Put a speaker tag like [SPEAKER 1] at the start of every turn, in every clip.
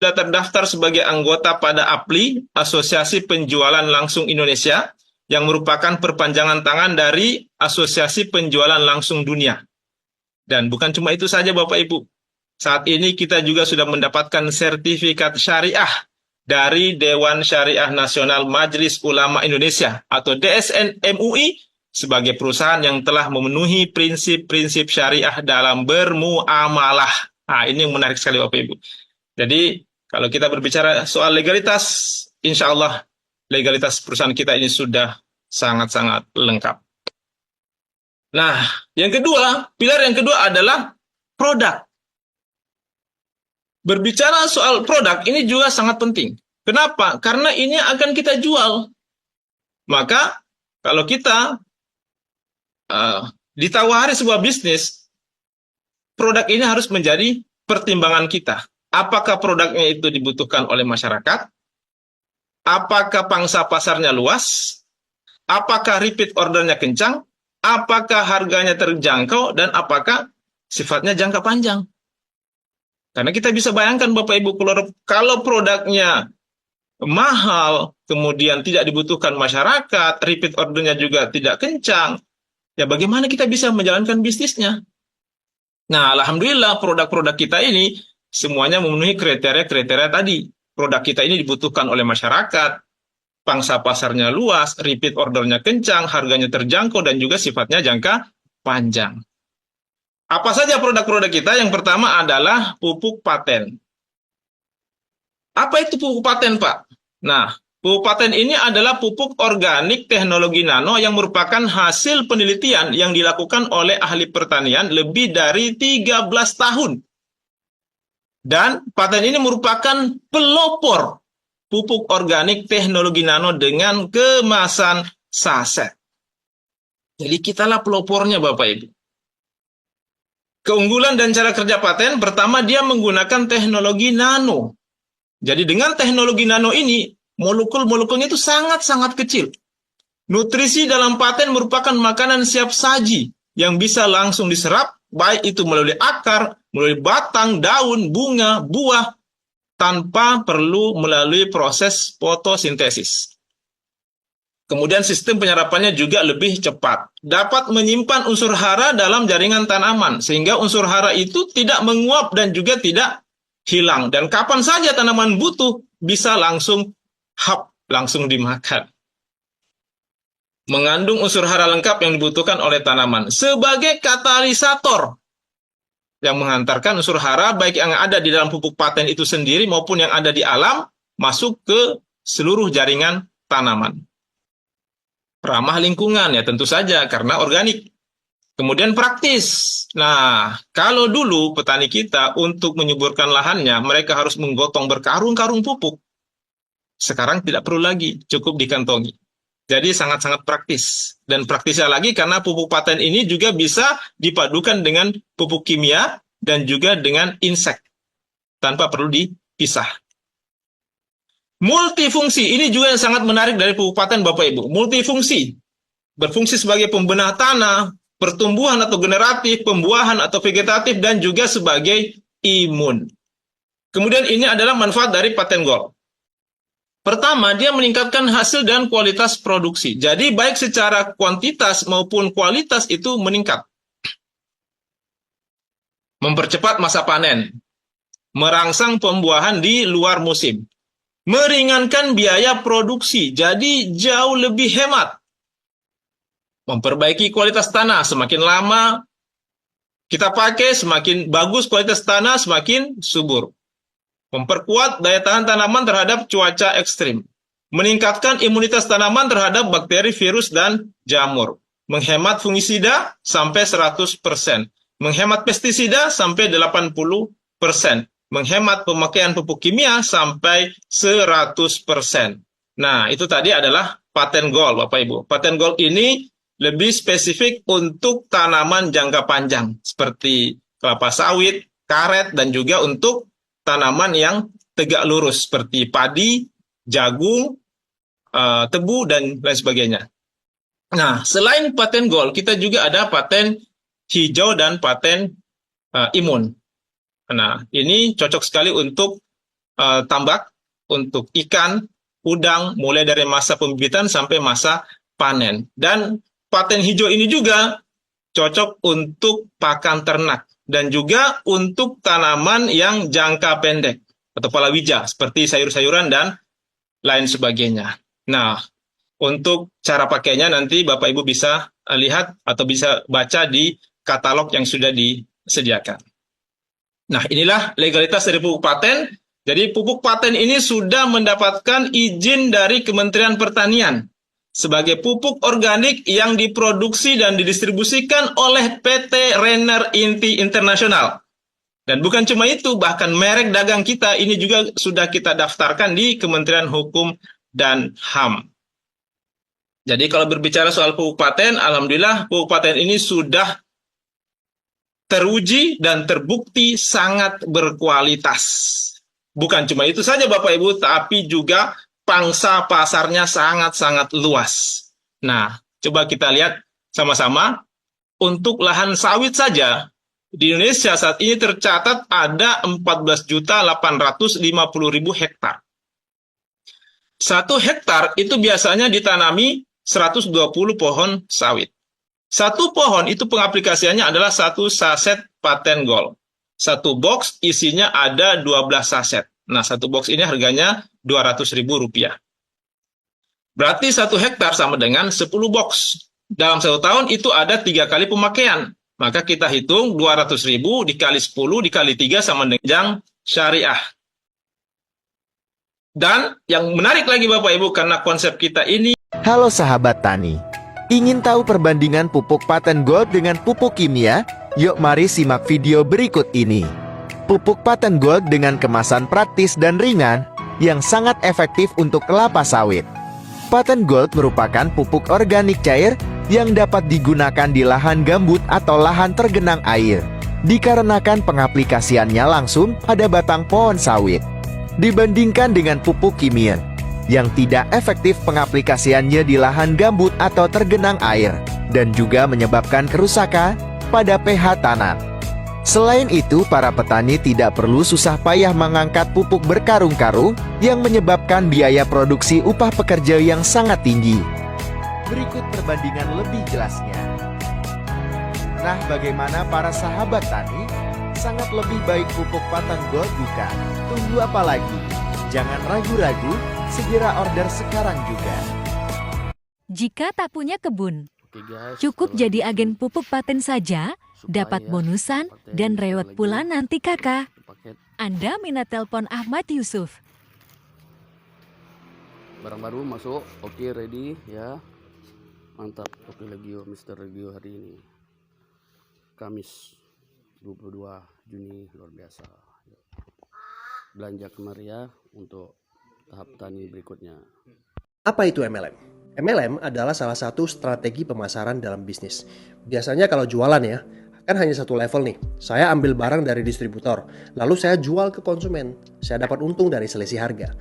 [SPEAKER 1] sudah terdaftar sebagai anggota pada APLI, Asosiasi Penjualan Langsung Indonesia, yang merupakan perpanjangan tangan dari Asosiasi Penjualan Langsung Dunia. Dan bukan cuma itu saja Bapak Ibu. Saat ini kita juga sudah mendapatkan sertifikat syariah dari Dewan Syariah Nasional Majelis Ulama Indonesia atau DSN MUI sebagai perusahaan yang telah memenuhi prinsip-prinsip syariah dalam bermuamalah. Nah, ini yang menarik sekali Bapak Ibu. Jadi, kalau kita berbicara soal legalitas, insya Allah legalitas perusahaan kita ini sudah sangat-sangat lengkap. Nah, yang kedua, pilar yang kedua adalah produk. Berbicara soal produk ini juga sangat penting. Kenapa? Karena ini akan kita jual. Maka, kalau kita ditawari sebuah bisnis, produk ini harus menjadi pertimbangan kita. Apakah produknya itu dibutuhkan oleh masyarakat? Apakah pangsa pasarnya luas? Apakah repeat ordernya kencang? Apakah harganya terjangkau? Dan apakah sifatnya jangka panjang? Karena kita bisa bayangkan Bapak Ibu, kalau produknya mahal, kemudian tidak dibutuhkan masyarakat, repeat ordernya juga tidak kencang, ya bagaimana kita bisa menjalankan bisnisnya? Nah, alhamdulillah produk-produk kita ini semuanya memenuhi kriteria-kriteria tadi. Produk kita ini dibutuhkan oleh masyarakat, pangsa pasarnya luas, repeat ordernya kencang, harganya terjangkau, dan juga sifatnya jangka panjang. Apa saja produk-produk kita? Yang pertama adalah pupuk paten. Apa itu pupuk paten, Pak? Nah, pupuk paten ini adalah pupuk organik teknologi nano yang merupakan hasil penelitian yang dilakukan oleh ahli pertanian lebih dari 13 tahun. Dan paten ini merupakan pelopor pupuk organik teknologi nano dengan kemasan saset. Jadi kitalah pelopornya Bapak Ibu. Keunggulan dan cara kerja paten, pertama dia menggunakan teknologi nano. Jadi dengan teknologi nano ini, molekul-molekulnya itu sangat-sangat kecil. Nutrisi dalam paten merupakan makanan siap saji yang bisa langsung diserap, baik itu melalui akar, melalui batang, daun, bunga, buah, tanpa perlu melalui proses fotosintesis. Kemudian sistem penyerapannya juga lebih cepat. Dapat menyimpan unsur hara dalam jaringan tanaman, sehingga unsur hara itu tidak menguap dan juga tidak hilang. Dan kapan saja tanaman butuh, bisa langsung langsung dimakan. Mengandung unsur hara lengkap yang dibutuhkan oleh tanaman. Sebagai katalisator yang mengantarkan unsur hara baik yang ada di dalam pupuk paten itu sendiri maupun yang ada di alam masuk ke seluruh jaringan tanaman. Ramah lingkungan ya tentu saja karena organik. Kemudian praktis. Nah, kalau dulu petani kita untuk menyuburkan lahannya mereka harus menggotong berkarung-karung pupuk. Sekarang tidak perlu lagi, cukup dikantongi. Jadi sangat-sangat praktis. Dan praktisnya lagi karena pupuk paten ini juga bisa dipadukan dengan pupuk kimia dan juga dengan insek. Tanpa perlu dipisah. Multifungsi, ini juga yang sangat menarik dari pupuk paten Bapak Ibu. Multifungsi, berfungsi sebagai pembenah tanah, pertumbuhan atau generatif, pembuahan atau vegetatif, dan juga sebagai imun. Kemudian ini adalah manfaat dari paten gold. Pertama, dia meningkatkan hasil dan kualitas produksi. Jadi baik secara kuantitas maupun kualitas itu meningkat. Mempercepat masa panen. Merangsang pembuahan di luar musim. Meringankan biaya produksi, jadi jauh lebih hemat. Memperbaiki kualitas tanah, semakin lama kita pakai, semakin bagus kualitas tanah, semakin subur. Memperkuat daya tahan tanaman terhadap cuaca ekstrim. Meningkatkan imunitas tanaman terhadap bakteri, virus, dan jamur. Menghemat fungisida sampai 100%. Menghemat pestisida sampai 80%. Menghemat pemakaian pupuk kimia sampai 100%. Nah, itu tadi adalah paten gold, Bapak Ibu. Paten gold ini lebih spesifik untuk tanaman jangka panjang, seperti kelapa sawit, karet, dan juga untuk tanaman yang tegak lurus, seperti padi, jagung, tebu, dan lain sebagainya. Nah, selain paten gold, kita juga ada paten hijau dan paten imun. Nah, ini cocok sekali untuk tambak, untuk ikan, udang, mulai dari masa pembibitan sampai masa panen. Dan paten hijau ini juga cocok untuk pakan ternak dan juga untuk tanaman yang jangka pendek atau palawija seperti sayur-sayuran dan lain sebagainya. Nah, untuk cara pakainya nanti Bapak Ibu bisa lihat atau bisa baca di katalog yang sudah disediakan. Nah, inilah legalitas dari pupuk paten. Jadi pupuk paten ini sudah mendapatkan izin dari Kementerian Pertanian sebagai pupuk organik yang diproduksi dan didistribusikan oleh PT Renner Inti Internasional. Dan bukan cuma itu, bahkan merek dagang kita ini juga sudah kita daftarkan di Kementerian Hukum dan HAM. Jadi kalau berbicara soal pupuk paten, alhamdulillah pupuk paten ini sudah teruji dan terbukti sangat berkualitas. Bukan cuma itu saja Bapak Ibu, tapi juga pangsa pasarnya sangat-sangat luas. Nah, coba kita lihat sama-sama. Untuk lahan sawit saja, di Indonesia saat ini tercatat ada 14.850.000 hektar. 1 hektar itu biasanya ditanami 120 pohon sawit. 1 pohon itu pengaplikasiannya adalah 1 saset paten gold. 1 box isinya ada 12 saset. Nah, 1 box ini harganya Rp200.000. Berarti 1 hektar sama dengan 10 box. Dalam 1 tahun itu ada 3 kali pemakaian. Maka kita hitung 200.000 dikali 10 dikali 3 sama dengan syariah. Dan yang menarik lagi Bapak Ibu, karena konsep kita ini.
[SPEAKER 2] Halo sahabat tani, ingin tahu perbandingan pupuk paten gold dengan pupuk kimia? Yuk mari simak video berikut ini. Pupuk paten gold dengan kemasan praktis dan ringan yang sangat efektif untuk kelapa sawit. Paten gold merupakan pupuk organik cair yang dapat digunakan di lahan gambut atau lahan tergenang air, dikarenakan pengaplikasiannya langsung pada batang pohon sawit. Dibandingkan dengan pupuk kimia yang tidak efektif pengaplikasiannya di lahan gambut atau tergenang air dan juga menyebabkan kerusakan pada pH tanah. Selain itu, para petani tidak perlu susah payah mengangkat pupuk berkarung-karung yang menyebabkan biaya produksi upah pekerja yang sangat tinggi. Berikut perbandingan lebih jelasnya. Nah, bagaimana para sahabat tani? Sangat lebih baik pupuk paten gold bukan? Tunggu apa lagi? Jangan ragu-ragu, segera order sekarang juga.
[SPEAKER 3] Jika tak punya kebun, cukup jadi agen pupuk paten saja, dapat bonusan dan reward pula nanti kakak. Anda minat telepon Ahmad Yusuf.
[SPEAKER 4] Barang baru masuk, oke ready ya. Mantap, oke Legio, Mr. Legio hari ini. Kamis 22 Juni luar biasa. Belanja kemari ya untuk tahap tani berikutnya.
[SPEAKER 5] Apa itu MLM? MLM adalah salah satu strategi pemasaran dalam bisnis. Biasanya kalau jualan ya, kan hanya satu level nih. Saya ambil barang dari distributor, lalu saya jual ke konsumen. Saya dapat untung dari selisih harga.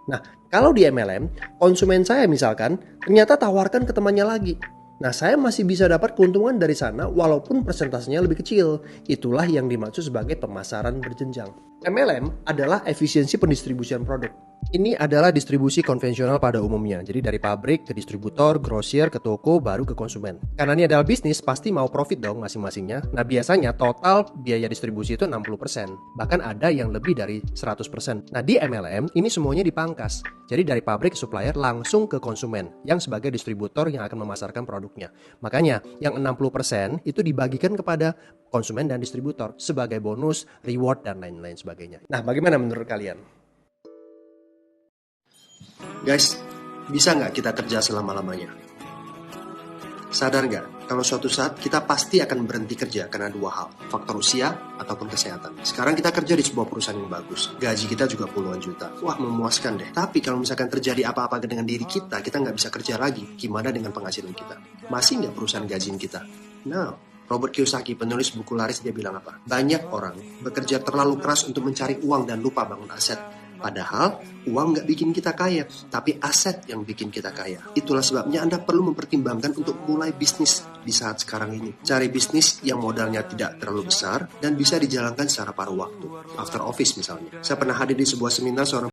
[SPEAKER 5] Nah, kalau di MLM, konsumen saya misalkan ternyata tawarkan ke temannya lagi. Nah, saya masih bisa dapat keuntungan dari sana walaupun persentasenya lebih kecil. Itulah yang dimaksud sebagai pemasaran berjenjang. MLM adalah efisiensi pendistribusian produk. Ini adalah distribusi konvensional pada umumnya. Jadi dari pabrik ke distributor, grosir, ke toko, baru ke konsumen. Karena ini adalah bisnis, pasti mau profit dong masing-masingnya. Nah, biasanya total biaya distribusi itu 60%. Bahkan ada yang lebih dari 100%. Nah, di MLM ini semuanya dipangkas. Jadi dari pabrik ke supplier langsung ke konsumen yang sebagai distributor yang akan memasarkan produknya. Makanya yang 60% itu dibagikan kepada konsumen dan distributor sebagai bonus, reward, dan lain-lain sebagainya. Nah, bagaimana menurut kalian? Guys, bisa nggak kita kerja selama-lamanya? Sadar nggak kalau suatu saat kita pasti akan berhenti kerja karena 2 hal, faktor usia ataupun kesehatan. Sekarang kita kerja di sebuah perusahaan yang bagus, gaji kita juga puluhan juta. Wah, memuaskan deh. Tapi kalau misalkan terjadi apa-apa dengan diri kita nggak bisa kerja lagi. Gimana dengan penghasilan kita? Masih nggak perusahaan gajiin kita? No. Robert Kiyosaki, penulis buku laris, dia bilang apa? Banyak orang bekerja terlalu keras untuk mencari uang dan lupa bangun aset. Padahal uang nggak bikin kita kaya, tapi aset yang bikin kita kaya. Itulah sebabnya Anda perlu mempertimbangkan untuk mulai bisnis di saat sekarang ini. Cari bisnis yang modalnya tidak terlalu besar dan bisa dijalankan secara paruh waktu. After office misalnya. Saya pernah hadir di sebuah seminar seorang